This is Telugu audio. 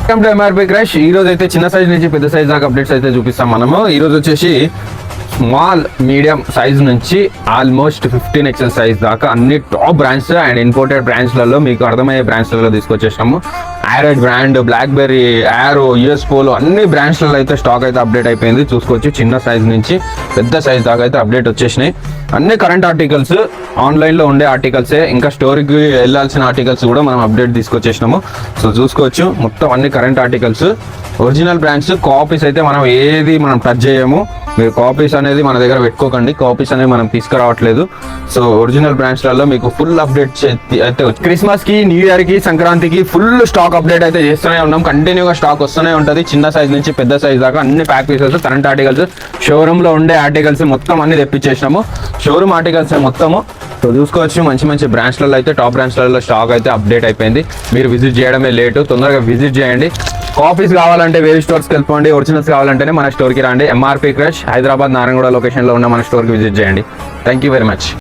Welcome to MRP crush. ఈ రోజు అయితే చిన్న సైజ్ నుంచి పెద్ద సైజ్ దాకా అప్డేట్స్ అయితే చూపిస్తాం మనము. ఈ రోజు వచ్చేసి స్మాల్ మీడియం సైజ్ నుంచి ఆల్మోస్ట్ 15XL సైజ్ దాకా అన్ని టాప్ బ్రాండ్స్ అండ్ ఇంపోర్టెడ్ బ్రాండ్స్లలో మీకు అర్థమయ్యే బ్రాండ్స్లలో తీసుకొచ్చేసాము. ఐరెడ్ brand, BlackBerry, Arrow, US Polo అన్ని బ్రాండ్స్లలో అయితే స్టాక్ అయితే అప్డేట్ అయిపోయింది. చూసుకోవచ్చు చిన్న సైజ్ నుంచి పెద్ద సైజ్ దాకా అయితే అప్డేట్ వచ్చేసినాయి. అన్ని కరెంట్ ఆర్టికల్స్, ఆన్లైన్లో ఉండే ఆర్టికల్సే, ఇంకా స్టోర్కి వెళ్ళాల్సిన ఆర్టికల్స్ కూడా మనం అప్డేట్ తీసుకొచ్చేసినాము. సో చూసుకోవచ్చు మొత్తం అన్ని current articles, original brands. Copies అయితే మనం ఏది టచ్ చేయము. మీరు కాపీస్ అనేది మన దగ్గర పెట్టుకోకండి, కాపీస్ అనేది మనం తీసుకురావట్లేదు. సో ఒరిజినల్ బ్రాండ్స్లలో మీకు ఫుల్ అప్డేట్ అయితే క్రిస్మస్ కి, న్యూ ఇయర్ కి, సంక్రాంతికి ఫుల్ స్టాక్ అప్డేట్ అయితే చేస్తూనే ఉన్నాం. కంటిన్యూగా స్టాక్ వస్తూనే ఉంటుంది. చిన్న సైజ్ నుంచి పెద్ద సైజ్ దాకా అన్ని pack pieces, current articles, showroom లో ఉండే ఆర్టికల్స్ మొత్తం అన్ని తెప్పించేసినాము. షోరూమ్ ఆర్టికల్స్ మొత్తము. సో చూసుకోవచ్చు మంచి మంచి బ్రాండ్స్లలో అయితే టాప్ బ్రాండ్స్లలో స్టాక్ అయితే అప్డేట్ అయిపోయింది. మీరు విజిట్ చేయడమే లేటు, తొందరగా విజిట్ చేయండి. కాపీస్ కావాలంటే వేరే స్టోర్స్కి వెళ్ళిపోండి, ఒరిజినల్స్ కావాలంటేనే మన స్టోర్కి రండి. ఎంఆర్పీ క్రష్ హైదరాబాద్ నారాయణగూడ లొకేషన్లో ఉన్న మన స్టోర్కి విజిట్ చేయండి. Thank you very much.